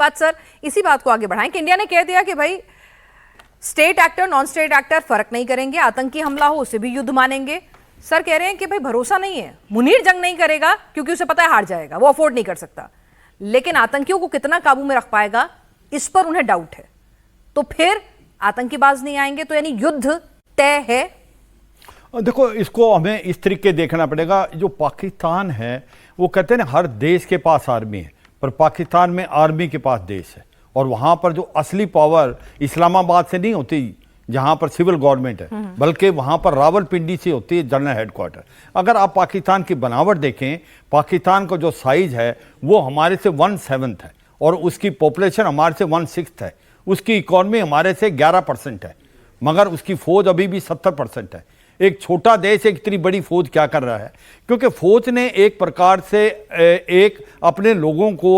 बात सर इसी बात को आगे बढ़ाएं कि इंडिया ने कह दिया कि भाई state actor non state actor फर्क नहीं करेंगे, आतंकी हमला हो उसे भी युद्ध मानेंगे। सर कह रहे हैं कि भाई भरोसा नहीं है, मुनीर जंग नहीं करेगा क्योंकि उसे पता है हार जाएगा, वो अफोर्ड नहीं कर सकता, लेकिन आतंकियों को कितना काबू में रख पाएगा इस पर उन्हें डाउट है। तो फिर आतंकीबाज नहीं आएंगे तो यानी युद्ध तय है। देखो, इसको हमें इस तरीके देखना पड़ेगा। जो पाकिस्तान है वो कहते हैं ना हर देश के पास आर्मी है, पर पाकिस्तान में आर्मी के पास देश है, और वहां पर जो असली पावर इस्लामाबाद से नहीं होती जहां पर सिविल गवर्नमेंट है, बल्कि वहां पर रावलपिंडी से होती है जनरल हेडक्वार्टर। अगर आप पाकिस्तान की बनावट देखें, पाकिस्तान का जो साइज है वो हमारे से 1/7 है, और उसकी पॉपुलेशन हमारे से 1/6 है, उसकी इकॉनमी हमारे से 11% है, मगर उसकी फौज अभी भी 70% है। एक छोटा देश एक इतनी बड़ी फौज क्या कर रहा है? क्योंकि फौज ने एक प्रकार से एक अपने लोगों को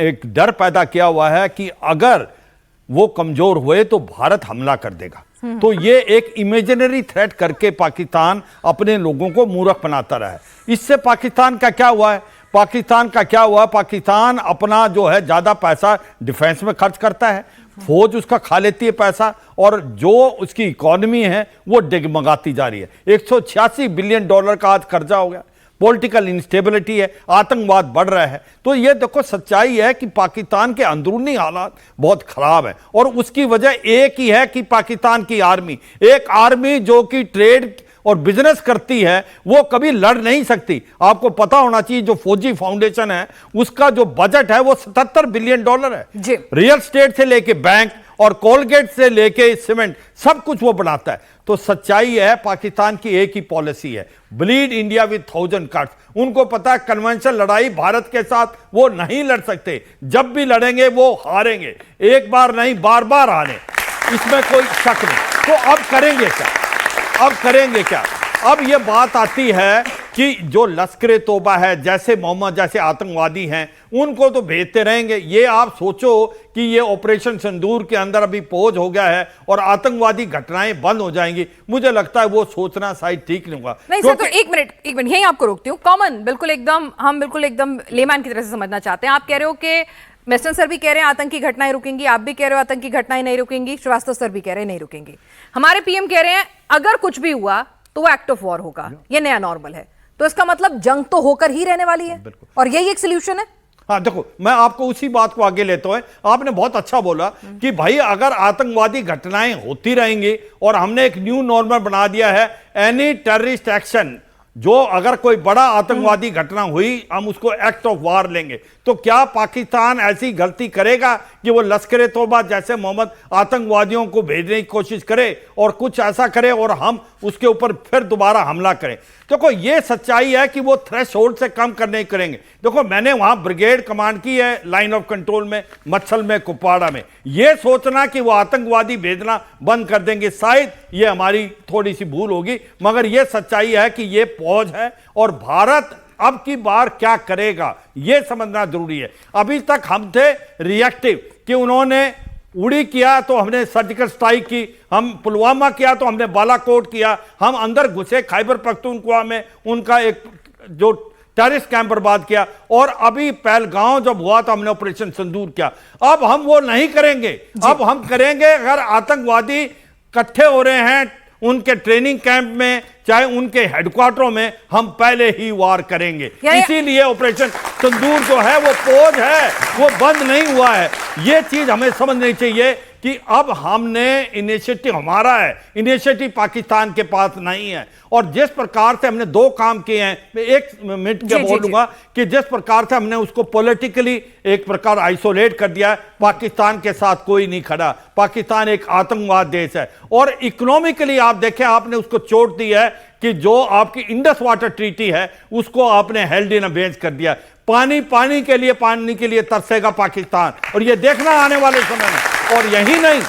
एक डर पैदा किया हुआ है कि अगर वो कमजोर हुए तो भारत हमला कर देगा। तो ये एक इमेजिनरी थ्रेट करके पाकिस्तान अपने लोगों को मूर्ख बनाता रहा है। इससे पाकिस्तान का क्या हुआ है? पाकिस्तान अपना जो है ज्यादा पैसा डिफेंस में खर्च करता है, फौज उसका खा लेती है पैसा, और जो उसकी इकॉनमी है वो डगमगाती जा रही है। $186 बिलियन का आज कर्जा हो गया, पॉलिटिकल इंस्टेबिलिटी है, आतंकवाद बढ़ रहा है। तो ये देखो सच्चाई है कि पाकिस्तान के अंदरूनी हालात बहुत खराब है, और उसकी वजह एक ही है कि पाकिस्तान की आर्मी, एक आर्मी जो कि ट्रेड और बिजनेस करती है, वो कभी लड़ नहीं सकती। आपको पता होना चाहिए जो फौजी फाउंडेशन है उसका जो बजट है वो $77 बिलियन है जी। रियल स्टेट से लेके बैंक और कोलगेट से लेके सीमेंट सब कुछ वो बनाता है। तो सच्चाई है पाकिस्तान की एक ही पॉलिसी है, ब्लीड इंडिया विद 1000 कट्स। उनको पता है कन्वेंशनल लड़ाई भारत के साथ वो नहीं लड़ सकते, जब भी लड़ेंगे वो हारेंगे, एक बार नहीं बार बार हारे, इसमें कोई शक नहीं। तो अब करेंगे क्या? अब ये बात आती है कि जो लश्कर तौबा है, जैसे मोहम्मद जैसे आतंकवादी हैं, उनको तो भेजते रहेंगे। ये आप सोचो कि ये ऑपरेशन सिंदूर के अंदर अभी पहुंच हो गया है और आतंकवादी घटनाएं बंद हो जाएंगी, मुझे लगता है वो सोचना शायद ठीक नहीं होगा। नहीं सर, तो एक मिनट यही आपको रोकती हूँ। कॉमन हम बिल्कुल एकदम लेमैन की तरह से समझना चाहते हैं। आप कह रहे हो कि वेस्टर्न सर भी कह रहे हैं आतंकी घटनाएं रुकेंगी, आप भी कह रहे हो आतंकी घटनाएं नहीं रुकेंगी, श्रीवास्तव सर भी कह रहे हैं नहीं रुकेंगी, हमारे पीएम कह रहे हैं अगर कुछ भी हुआ तो वो एक्ट ऑफ वॉर होगा, ये नया नॉर्मल है। तो इसका मतलब जंग तो होकर ही रहने वाली है, और यही एक सोल्यूशन है। हाँ देखो, मैं आपको उसी बात को आगे लेता हूं। आपने बहुत अच्छा बोला कि भाई अगर आतंकवादी घटनाएं होती रहेंगी और हमने एक न्यू नॉर्मल बना दिया है, एनी टेररिस्ट एक्शन, जो अगर कोई बड़ा आतंकवादी घटना हुई हम उसको एक्ट ऑफ वार लेंगे, तो क्या पाकिस्तान ऐसी गलती करेगा कि वो लश्कर तौबा जैसे मोहम्मद आतंकवादियों को भेजने की कोशिश करे और कुछ ऐसा करे और हम उसके ऊपर फिर दोबारा हमला करें? देखो ये सच्चाई है कि वो थ्रेशोल्ड से कम करने करेंगे। देखो मैंने वहां ब्रिगेड कमांड की है लाइन ऑफ कंट्रोल में, मच्छल में, कुपवाड़ा में। ये सोचना कि वो आतंकवादी भेजना बंद कर देंगे, शायद ये हमारी थोड़ी सी भूल होगी, मगर ये सच्चाई है कि ये फौज है और भारत अब की बार क्या करेगा ये समझना जरूरी है। अभी तक हम थे रिएक्टिव कि उन्होंने उड़ी किया तो हमने सर्जिकल स्ट्राइक की, हम पुलवामा किया तो हमने बालाकोट किया, हम अंदर घुसे खैबर पख्तूनख्वा में उनका एक जो टेररिस्ट कैंप बर्बाद किया, और अभी पहलगांव जब हुआ तो हमने ऑपरेशन सिंदूर किया। अब हम वो नहीं करेंगे। अब हम करेंगे अगर आतंकवादी इकट्ठे हो रहे हैं उनके ट्रेनिंग कैंप में, चाहे उनके हेडक्वार्टरों में, हम पहले ही वार करेंगे। इसीलिए ऑपरेशन सिंदूर जो है वो फौज है, वो बंद नहीं हुआ है। ये चीज हमें समझनी चाहिए कि अब हमने इनिशिएटिव, हमारा है इनिशिएटिव, पाकिस्तान के पास नहीं है। और जिस प्रकार से हमने दो काम किए हैं, मैं एक मिनट के बोलूंगा कि जिस प्रकार से हमने उसको पॉलिटिकली एक प्रकार आइसोलेट कर दिया है, पाकिस्तान के साथ कोई नहीं खड़ा, पाकिस्तान एक आतंकवाद देश है। और इकोनॉमिकली आप देखें, आपने उसको चोट दी है कि जो आपकी इंडस वाटर ट्रीटी है उसको आपने हेल्ड इन अबेंस कर दिया। पानी के लिए तरसेगा पाकिस्तान, और ये देखना आने वाले समय में। और यही नहीं,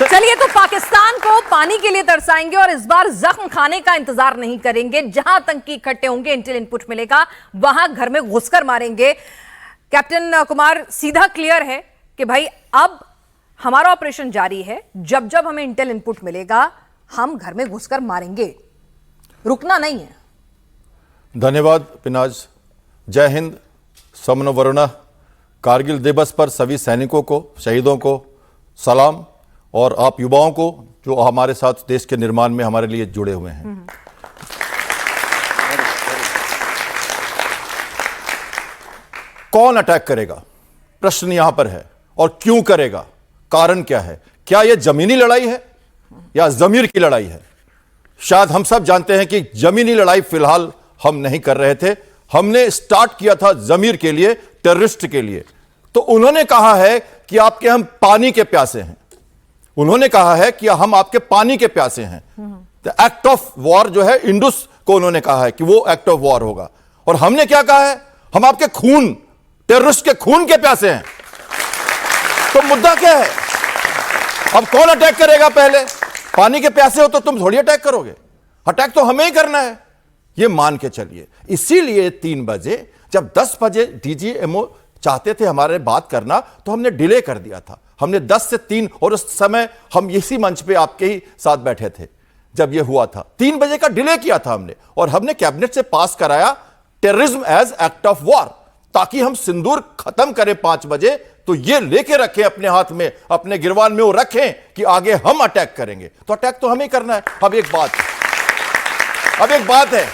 चलिए तो पाकिस्तान को पानी के लिए तरसाएंगे और इस बार जख्म खाने का इंतजार नहीं करेंगे। जहां आतंकी इकट्ठे होंगे, इंटेल इनपुट मिलेगा, वहां घर में घुसकर मारेंगे। कैप्टन कुमार, सीधा क्लियर है कि भाई अब हमारा ऑपरेशन जारी है, जब जब हमें इंटेल इनपुट मिलेगा हम घर में घुसकर मारेंगे, रुकना नहीं है। धन्यवाद पिनाज। जय हिंद, समनवरुण, कारगिल दिवस पर सभी सैनिकों को, शहीदों को सलाम, और आप युवाओं को जो हमारे साथ देश के निर्माण में हमारे लिए जुड़े हुए हैं। कौन अटैक करेगा, प्रश्न यहां पर है, और क्यों करेगा, कारण क्या है? क्या यह जमीनी लड़ाई है या जमीर की लड़ाई है? शायद हम सब जानते हैं कि जमीनी लड़ाई फिलहाल हम नहीं कर रहे थे, हमने स्टार्ट किया था जमीर के लिए, टेररिस्ट के लिए। तो उन्होंने कहा है कि आपके हम पानी के प्यासे हैं, उन्होंने कहा है कि हम आपके पानी के प्यासे हैं। द एक्ट ऑफ वॉर जो है इंडस को उन्होंने कहा है कि वो एक्ट ऑफ वॉर होगा, और हमने क्या कहा है? हम आपके खून, टेररिस्ट के खून के प्यासे हैं। तो मुद्दा क्या है? अब कौन अटैक करेगा? पहले पानी के प्यासे हो तो तुम थोड़ी अटैक करोगे, अटैक तो हमें ही करना है, ये मान के चलिए। इसीलिए 3 बजे, जब 10 बजे डीजीएमओ चाहते थे हमारे बात करना, तो हमने डिले कर दिया था। हमने 10 से 3, और उस समय हम इसी मंच पे आपके ही साथ बैठे थे जब यह हुआ था। 3 बजे का डिले किया था हमने, और हमने कैबिनेट से पास कराया terrorism as act of war, ताकि हम सिंदूर खत्म करें 5 बजे, तो ये लेके रखें अपने हाथ में, अपने गिरवान में वो रखें कि आगे हम अटैक करेंगे। तो अटैक तो हमें करना है। अब एक बात है,